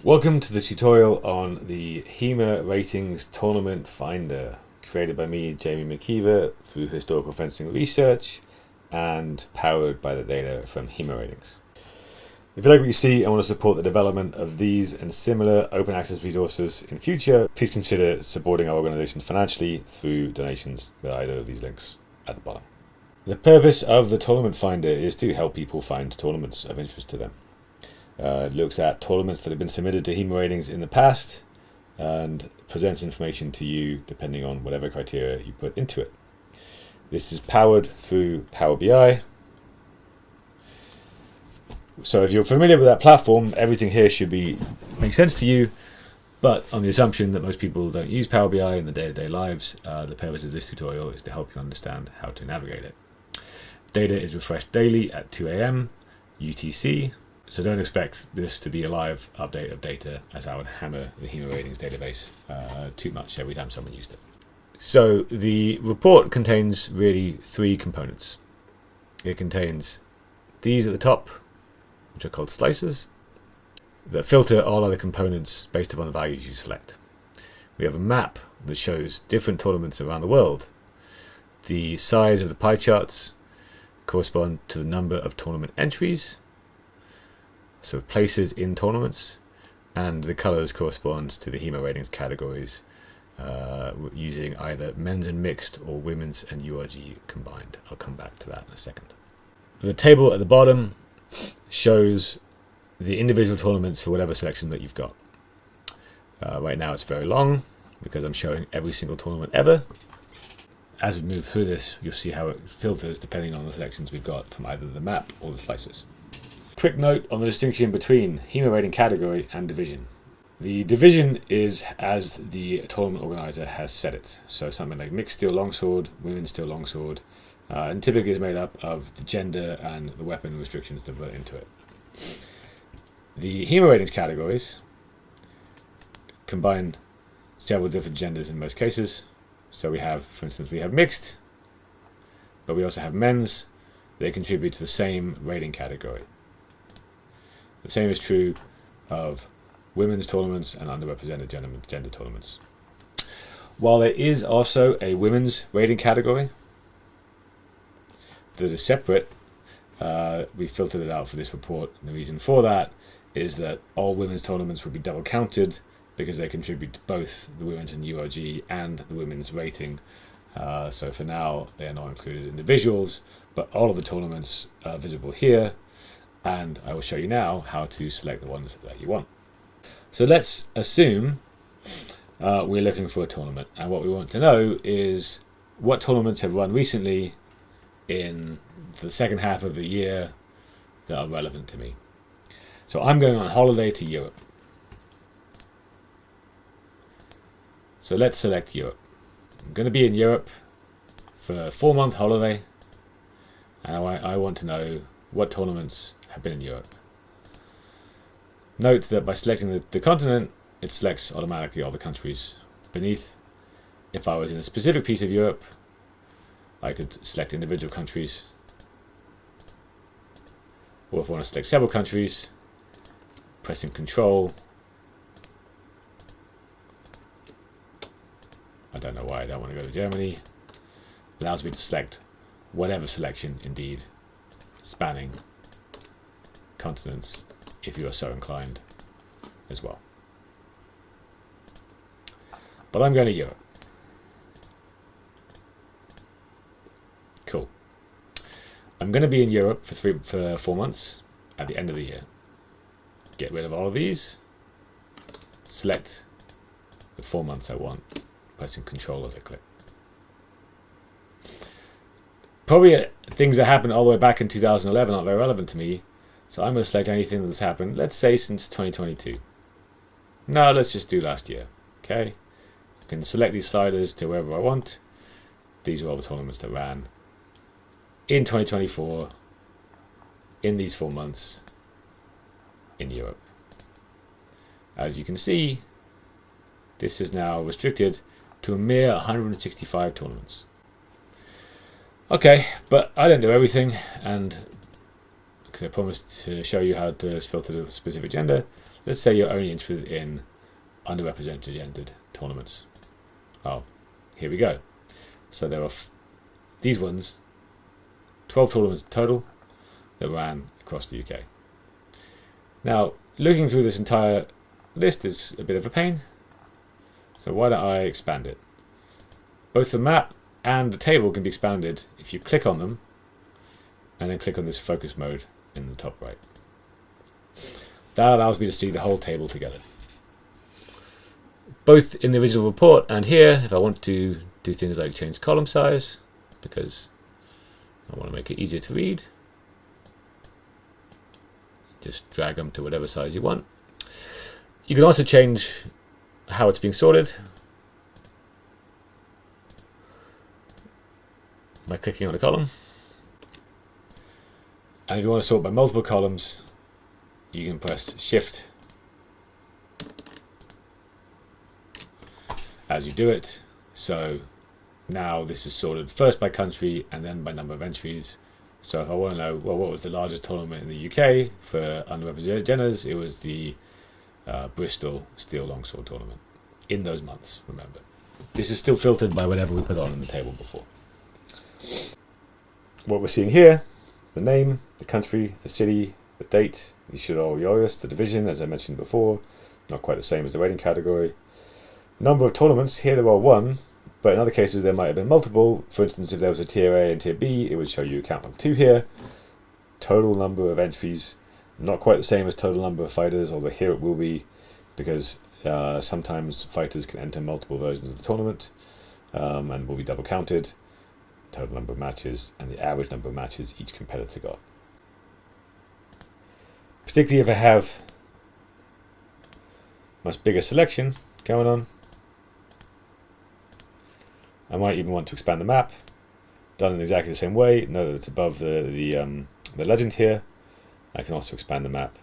Welcome to the tutorial on the HEMA Ratings Tournament Finder, created by me, Jamie McKeever, through historical fencing research and powered by the data from HEMA Ratings. If you like what you see and want to support the development of these and similar open access resources in future, please consider supporting our organisation financially through donations with either of these links at the bottom. The purpose of the Tournament Finder is to help people find tournaments of interest to them. It looks at tournaments that have been submitted to HEMA Ratings in the past and presents information to you depending on whatever criteria you put into it. This is powered through Power BI. So if you're familiar with that platform, everything here should make sense to you, but on the assumption that most people don't use Power BI in their day-to-day lives, the purpose of this tutorial is to help you understand how to navigate it. Data is refreshed daily at 2 a.m. UTC, so don't expect this to be a live update of data, as I would hammer the HEMA Ratings database too much every time someone used it. So the report contains really three components. It contains these at the top, which are called slices, that filter all other components based upon the values you select. We have a map that shows different tournaments around the world. The size of the pie charts correspond to the number of tournament entries, so places in tournaments, and the colors correspond to the HEMA Ratings categories using either men's and mixed or women's and URG combined. I'll come back to that in a second. The table at the bottom shows the individual tournaments for whatever selection that you've got. Right now it's very long because I'm showing every single tournament ever. As we move through this, you'll see how it filters depending on the selections we've got from either the map or the slices. Quick note on the distinction between HEMA rating category and division. The division is as the tournament organizer has set it. So something like mixed steel longsword, women's steel longsword, and typically is made up of the gender and the weapon restrictions to put into it. The HEMA ratings categories combine several different genders in most cases. So we have, for instance, we have mixed, but we also have men's. They contribute to the same rating category. The same is true of women's tournaments and underrepresented gender tournaments. While there is also a women's rating category that is separate, we filtered it out for this report. And the reason for that is that all women's tournaments would be double counted because they contribute to both the women's and URG and the women's rating. So for now, they are not included individuals, but all of the tournaments are visible here. And I will show you now how to select the ones that you want. So let's assume we're looking for a tournament. And what we want to know is what tournaments have run recently in the second half of the year that are relevant to me. So I'm going on holiday to Europe. So let's select Europe. I'm going to be in Europe for a 4-month holiday, and I want to know what tournaments have been in Europe. Note that by selecting the continent, it selects automatically all the countries beneath. If I was in a specific piece of Europe, I could select individual countries. Or if I want to select several countries, pressing Control. I don't know why I don't want to go to Germany. It allows me to select whatever selection, indeed, spanning continents, if you are so inclined as well. But I'm going to Europe. Cool. I'm going to be in Europe for 4 months at the end of the year. Get rid of all of these. Select the 4 months I want, pressing Control as I click. Probably things that happened all the way back in 2011 aren't very relevant to me, so I'm going to select anything that's happened, let's say since 2022. No, let's just do last year. Okay, I can select these sliders to wherever I want. These are all the tournaments that ran in 2024 in these 4 months in Europe. As you can see, this is now restricted to a mere 165 tournaments. Okay, but I didn't do everything, and because I promised to show you how to filter the specific gender, Let's say you're only interested in underrepresented tournaments. Oh, here we go. So there are these ones, 12 tournaments total that ran across the UK. Now, looking through this entire list is a bit of a pain, so why don't I expand it? Both the map and the table can be expanded if you click on them and then click on this focus mode in the top right. That allows me to see the whole table together. Both in the original report and here, if I want to do things like change column size, because I want to make it easier to read, just drag them to whatever size you want. You can also change how it's being sorted by clicking on a column. And if you want to sort by multiple columns, you can press Shift as you do it. So now this is sorted first by country and then by number of entries. So if I want to know, well, what was the largest tournament in the UK for underrepresented genders, it was the Bristol Steel Longsword Tournament in those months, remember. This is still filtered by whatever we put on in the table before. What we're seeing here, the name, the country, the city, the date, these should all be obvious, the division, as I mentioned before, not quite the same as the rating category. Number of tournaments, here there are one, but in other cases there might have been multiple. For instance, if there was a tier A and tier B, it would show you count of 2 here. Total number of entries, not quite the same as total number of fighters, although here it will be, because sometimes fighters can enter multiple versions of the tournament and will be double counted. Total number of matches and the average number of matches each competitor got. Particularly if I have much bigger selection going on, I might even want to expand the map. Done in exactly the same way. Note that it's above the legend here. I can also expand the map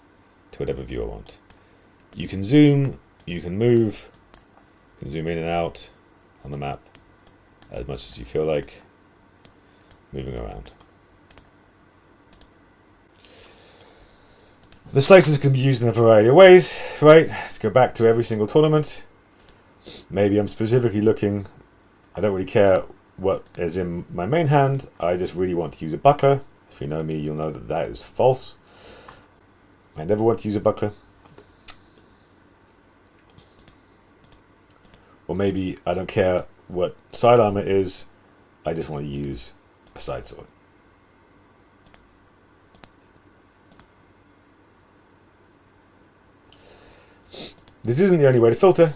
to whatever view I want. You can zoom, you can move, you can zoom in and out on the map as much as you feel like moving around. The slices can be used in a variety of ways, right? Let's go back to every single tournament. Maybe I'm specifically looking, I don't really care what is in my main hand, I just really want to use a buckler. If you know me, you'll know that that is false. I never want to use a buckler. Or maybe I don't care what side armor is, I just want to use a side sword. This isn't the only way to filter,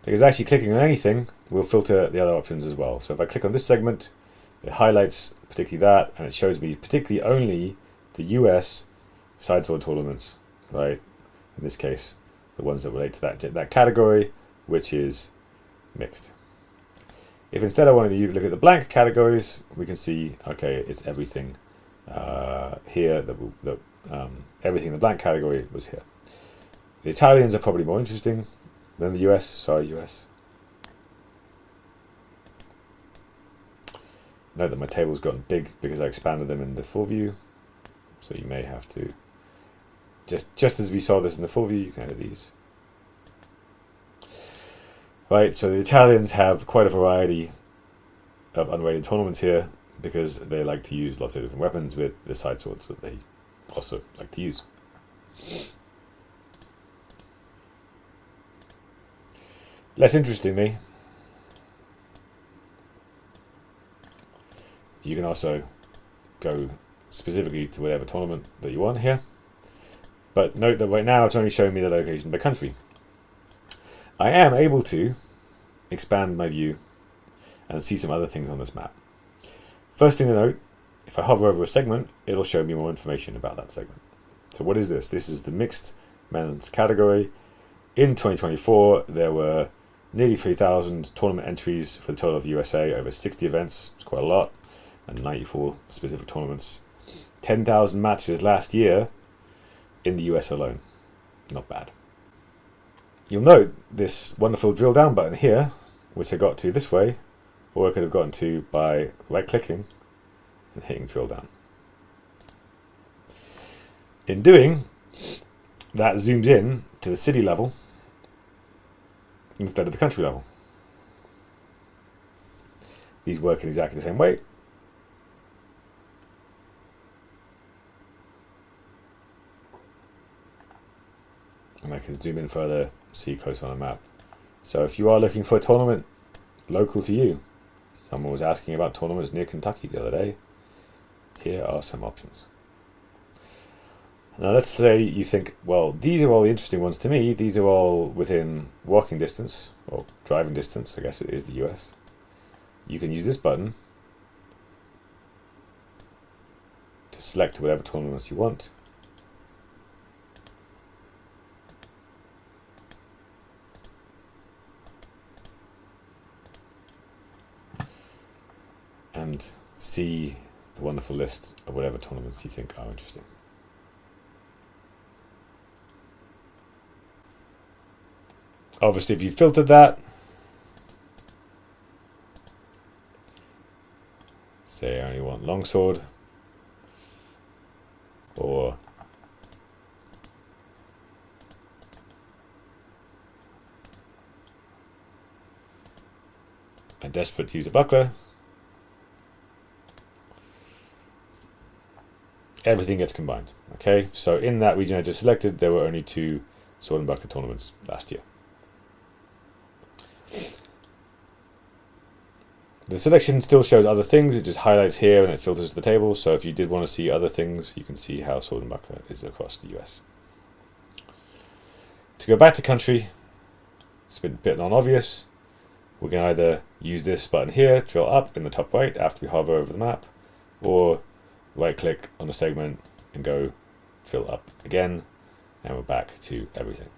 because actually clicking on anything will filter the other options as well. So if I click on this segment, it highlights particularly that, and it shows me particularly only the US side sword tournaments, right? In this case, the ones that relate to that category, which is mixed. If instead I wanted to look at the blank categories, we can see, okay, it's everything here that everything in the blank category was here. The Italians are probably more interesting than the US. Sorry, US. Note that my table's gotten big because I expanded them in the full view. So you may have to, just as we saw this in the full view, you can edit these. Right, so the Italians have quite a variety of unrated tournaments here because they like to use lots of different weapons with the side swords that they also like to use. Less interestingly, you can also go specifically to whatever tournament that you want here. But note that right now it's only showing me the location by country. I am able to expand my view and see some other things on this map. First thing to note, if I hover over a segment, it'll show me more information about that segment. So what is this? This is the mixed men's category. In 2024, there were nearly 3,000 tournament entries for the total of the USA, over 60 events. It's quite a lot, and 94 specific tournaments. 10,000 matches last year in the US alone. Not bad. You'll note this wonderful drill down button here, which I got to this way, or I could have gotten to by right clicking and hitting drill down. In doing, that zooms in to the city level instead of the country level. These work in exactly the same way. And I can zoom in further, see closer on the map. So if you are looking for a tournament local to you, someone was asking about tournaments near Kentucky the other day, here are some options. Now let's say you think, well, these are all the interesting ones to me, these are all within walking distance, or driving distance, I guess it is the US. You can use this button to select whatever tournaments you want. And see the wonderful list of whatever tournaments you think are interesting. Obviously, if you filtered that, say I only want longsword, or I'm desperate to use a buckler, everything gets combined. Okay, so in that region I just selected, there were only 2 sword and buckler tournaments last year. The selection still shows other things, it just highlights here and it filters to the table, so if you did want to see other things, you can see how sword and buckler is across the US. To go back to country, it's a bit non-obvious. We can either use this button here, drill up in the top right after we hover over the map, or right click on a segment and go drill up again, and we're back to everything.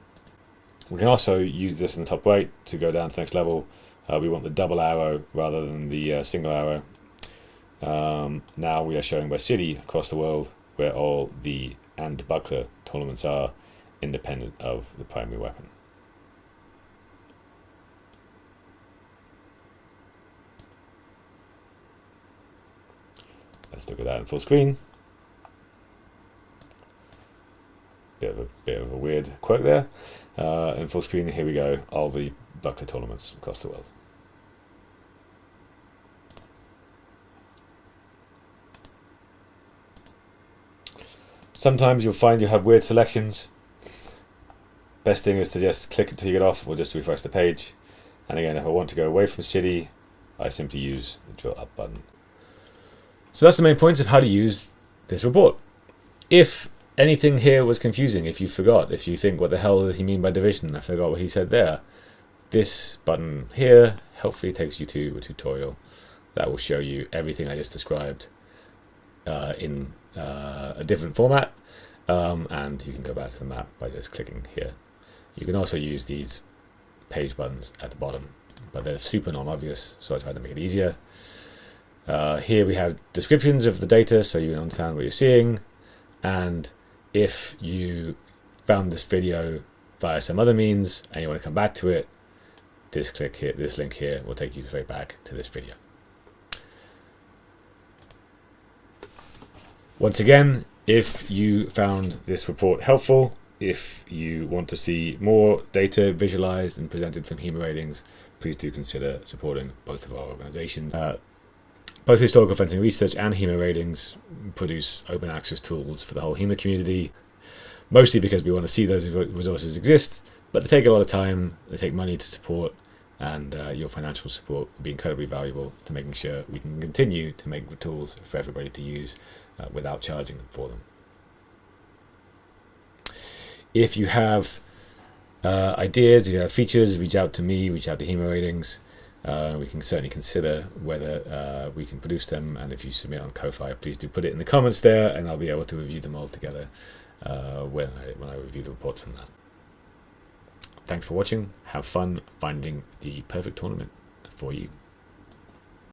We can also use this in the top right to go down to the next level. We want the double arrow rather than the single arrow. Now we are showing by city across the world where all the and buckler tournaments are, independent of the primary weapon. Let's look at that in full screen. Bit of a weird quirk there. In full screen, here we go, all the buckler tournaments across the world. Sometimes you'll find you have weird selections. Best thing is to just click until you get off, or just refresh the page. And again, if I want to go away from city, I simply use the drill up button. So that's the main points of how to use this report. If anything here was confusing, if you forgot, if you think, what the hell did he mean by division? I forgot what he said there. This button here helpfully takes you to a tutorial that will show you everything I just described in a different format, and you can go back to the map by just clicking here. You can also use these page buttons at the bottom, but they're super non-obvious, so I tried to make it easier. Here we have descriptions of the data so you understand what you're seeing, and if you found this video via some other means and you want to come back to it, this link here will take you straight back to this video. Once again, if you found this report helpful, if you want to see more data visualized and presented from HEMA Ratings, please do consider supporting both of our organizations. Both Historical Fencing Research and HEMA Ratings produce open access tools for the whole HEMA community, mostly because we want to see those resources exist, but they take a lot of time, they take money to support, and your financial support will be incredibly valuable to making sure we can continue to make the tools for everybody to use without charging for them. If you have ideas, if you have features, reach out to me, reach out to HEMA Ratings. We can certainly consider whether we can produce them, and if you submit on Ko-Fi, please do put it in the comments there, and I'll be able to review them all together when I review the reports from that. Thanks for watching. Have fun finding the perfect tournament for you.